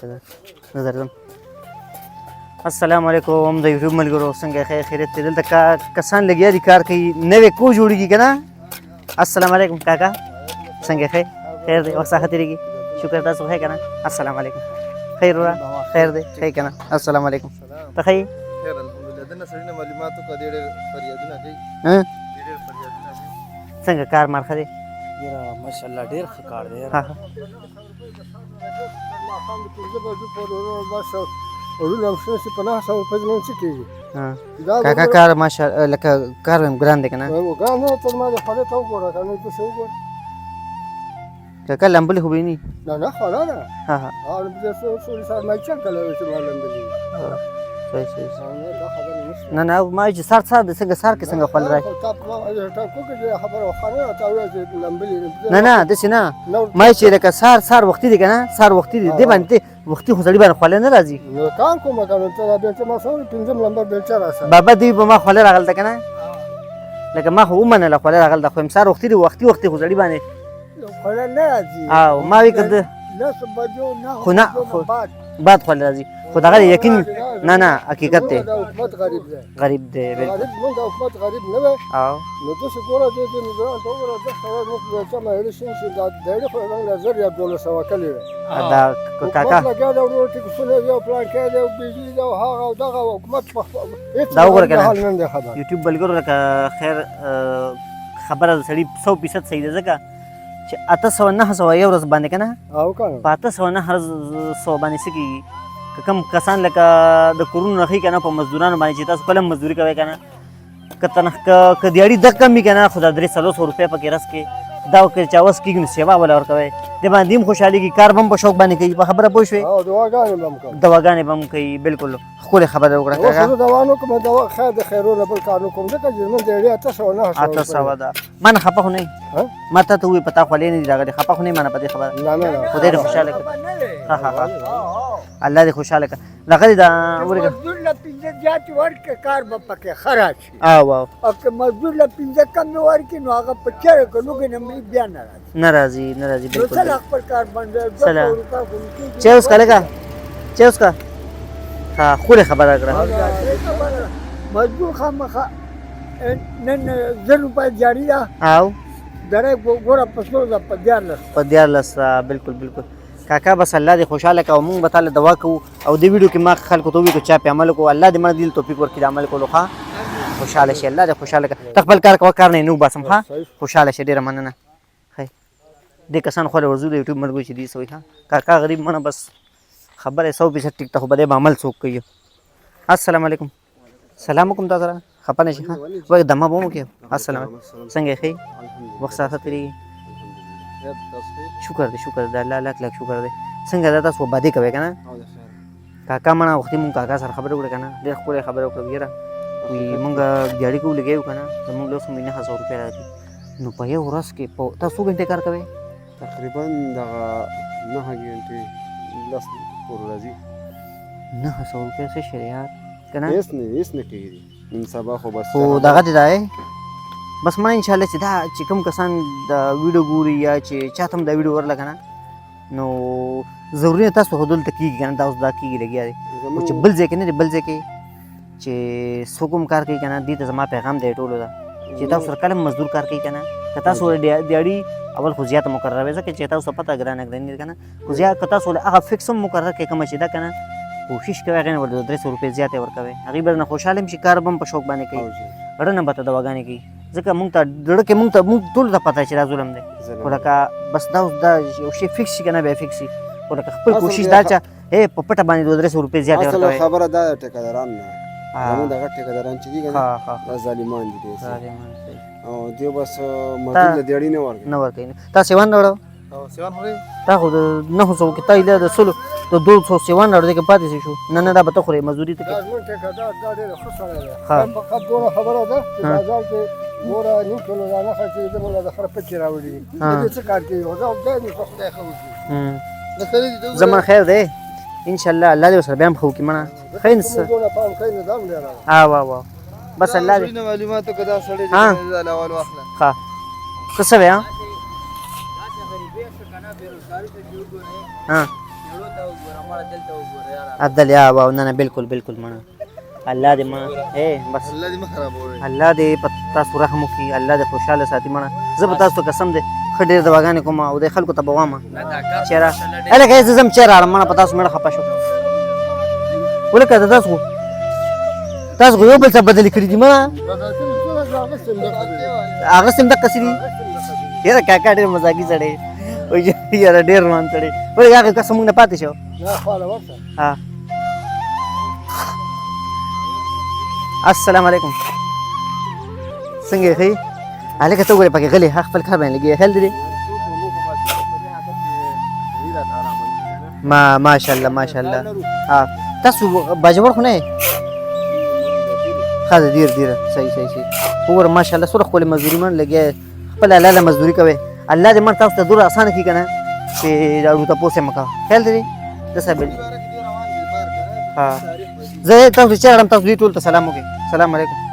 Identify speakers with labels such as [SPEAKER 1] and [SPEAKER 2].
[SPEAKER 1] نظر زم السلام علیکم د یوټیوب ملګرو څنګه خیریت دی دلته کسان لګیا دي کار کوي نوې کو جوړیږي که نه السلام علیکم کاکا څنګه خیر دی وخت ښه تېرېږي شکر تاسو ښه که نه السلام علیکم خیر ورا خیر دی ښه که نه السلام علیکم ته ښه یې
[SPEAKER 2] خیر الحمدلله دنه سړي نه معلومات وکړه ډېر فریادونه کوي ډېر فریادونه کوي
[SPEAKER 1] څنګه کار مار ښه دی
[SPEAKER 3] یاره ماشاءالله ډېر ښه کار دی
[SPEAKER 1] ها کاکا کار ماشا لکه کار هم ګران دی که نه کاکا لمبلې خو به یې نه ها ها صحیح صحیح نه نه ما وایي چې سار سار دی څنګه سار کې څنګه خوند راځي نه نه داسې نه ما وایي چې لکه سار سار وختي دی که نه سار وختي دی دې باندې وختي خو سړي باندې خولې نه راځي بابا دوی به ما خولې راغله ده که نه لکه ما خو ومنله خولې راغله ده خو یم سار وختي دی وختي خو سړي باندې او ما وایي که ده خو نه بعد خولې راځي خو دغه یقین نه نه حقیقت دی غریب دی بالکل او دا کاکا دا وګوره که نه یوټیوب ملګرو لکه خیر خبره د سړي 100% صحیح ده ځکه چې 800 900 یو ورځ باندې که نه په 800 900 باندې څه کېږي که کوم کسان لکه د کورونو نه ښي که نه په مزدورانو باندې چې تاسو کله مزدوري کوئ که نه که دیاړي دغ کم وي که نه خو دا 300 روپۍ پکې رس کې دا که چا وس کېږي نو سیوا وله ورکوئ دې باندې هم خوشحالېږي کار به هم په شوق باندې کوي په خبره پوه شوې دواګانې به هم کوي بالکل ښکلې خبره وکړه کاکا 800 ده ما نه خفه خو نه ما ته ووایي په تا خولې نه دي راغلې خفه خو نه یې ما نه په دې خبره خدای دې خوشحاله کړه ها ها ها الله دې خوشحاله کړه دغه دې دا ورېږه
[SPEAKER 4] کار به پکې خراب شي
[SPEAKER 1] او او
[SPEAKER 4] او که مزدور له 15 کم مې ورکړي نو هغه په چېرې که لوږې نه مري بیا نه راځي
[SPEAKER 1] نه راځي
[SPEAKER 4] نو
[SPEAKER 1] بالکل
[SPEAKER 4] سل خپل کار باندې
[SPEAKER 1] چای وڅښه لږه چای وڅښه ها ښکلې خبره کړه
[SPEAKER 4] مزدور خامخا نن 1000 روپۍ جاري ده
[SPEAKER 1] او
[SPEAKER 4] درې ګوره په څو ده په
[SPEAKER 1] 14 بالکل بالکل کاکا بس الله دې خوشحاله کړه او موږ به تاله دعا کوو او دې ویډیو کې ما خلکو ته ووایي که چا پې عمل وکړو الله دې مړه دې توفیق ورکړي د عمل کولو ښه خوشحاله شي الله دې خوشحاله کړه ته خپل کار کوه کار نه یې نه وباسم ښه خوشحاله شي ډېره مننه ښه دې کسان خو ورځو د یوټیوب ملګرو چې دې څه وایي ښه کاکا غریب منه بس خبره یې 100% ټیک ته خو به دې به عمل څوک کوي السلام علیکم سلام وکړم تا سره خفه نه شي ښه وایي دمه به مو کې السلام څنګه یې ښه وخت ښه تېرېږي شکر دی الله لاک شکر دی څنګه دا تاسو بادي کوئ که نه کاکا مړه وختي مونږ کاکا سره خبرې وکړې که نه ډېر ښکلې خبرې وکړه یاره وایي مونږ دیاړي کوو لګیا یو که نه زمونږ له اوسه 900 روپۍ راځي نو په یو ورځ کې تاسو څو ګنټې کار کوئ
[SPEAKER 2] تقریبا دغه 9 غنټې 10 پورې راځي
[SPEAKER 1] 900 روپۍ څه شی دی یار که نه
[SPEAKER 2] هېڅ نه کېږي نن سبا خو بس
[SPEAKER 1] خو دغه دی دا بس ما انشاءالله چې دا چې کوم کسان د ویډیو ګوري یا چې چاته هم دا ویډیو ورله که نه نو ضروري نه تاسو خو دلته کېږي که نه دا اوس دا کېږي لګیا دی خو چې بل ځای کې نه دی بل ځای کې چې څوک هم کار کوي که نه دې ته زما پیغام دی ټولو ته چې تاسو سره کله هم مزدور کار کوي که نه که تاسو دیاړي اول خو زیاته مقرره وي ځکه چې تاسو ته پته ګرانه ګرانې که نه خو زیات که تاسو هغه فکس هم مقرر کړئ کومه چې ده که نه کوشش کوئ هغې نه ورته 300 روپۍ زیاتې ورکوئ هغې به نه خوشحاله هم شي کار به هم په شوق باندې کوي غړه نه به ته دواګانې کوي ځکه مونږ ته زړه کې مونږ ټولو ته پته چې دا ظلم دی خو لکه بس دا اوس دا یو شی فکس شي که نه بیا فکس شي خو لکه خپل کوشش دا چې په پټه باندې 200 روپۍ زیاتې ورکوئ
[SPEAKER 2] اصل خبره دا ده ټیکهداران نه زموږ دغه ټیکهداران چې دي که نه دا ظالمان دي او دوی بس مزدور له دیاړي نه
[SPEAKER 1] ورکوي تا سیوان راوړه
[SPEAKER 2] سیوان خورئ
[SPEAKER 1] تا خو د 900 کې تا ایله د 200 راوړه دی که پاتې شو نه دا به ته خورې مزدوري ته کوې
[SPEAKER 4] زموږ ټیکهدار دا ډېره ښه سړی دی فقط دومره خبره ده چې بازار کې ګوره نیم کیلو دانه خرڅوي ده مله د خره پکې راوړي دي دې څه کار کوي خدا خدای دې په خدای ښه وکړي
[SPEAKER 1] زمان خیر دی انشاءالله الله دې ورسره بیا هم ښه وکړي منه ښه انسان بس الله دې
[SPEAKER 2] معلومات وکړه دا سړی چې اول واخله
[SPEAKER 1] ښه څه شوی ها ها عدل یا واو نه نه بالکل بالکل مړه الله دې ما بس
[SPEAKER 4] الله دې مخ خرابوي
[SPEAKER 1] الله دې په تاسو رحم وکړي الله دې خوشاله ساتي مړه زه به تاسو ته قسم دې ښه ډېر دواګانې کوم او د خلکو ته به وایم چېره هلکه زه ځم چېره اړم مړه په تاسو مړه خفه شو ولکه تاسو خو یو بل څه بدلې کړي دي مړه هغه سم دقسې دي یاره کاکا ډېر مزاقي سړی وایي یاره ډېر روان سړی ولې هغه کس موږ نه پاتې شو ها السلام علیکم څنګه یې ښه هلکه ته وګورې پکې غلی خپل کار باندې لګېږي خیال دې ماشاءالله ماشاءالله ها تاسو باجوړ خو نه یې ښه ده ډېر ډېره صحیح صحیح صحیح وګوره ماشاءالله څومره ښکلې مزدوري من لګیا یې خپله حلاله مزدوري کوئ الله دې من تاسو ته دومره اسانه کړي که نه چې اړو تپوس یې مه کوه خیال دې داسې ها زه تاسو چې اړم تاسو دوی ټول ته سلام وکړئ سلام علیکم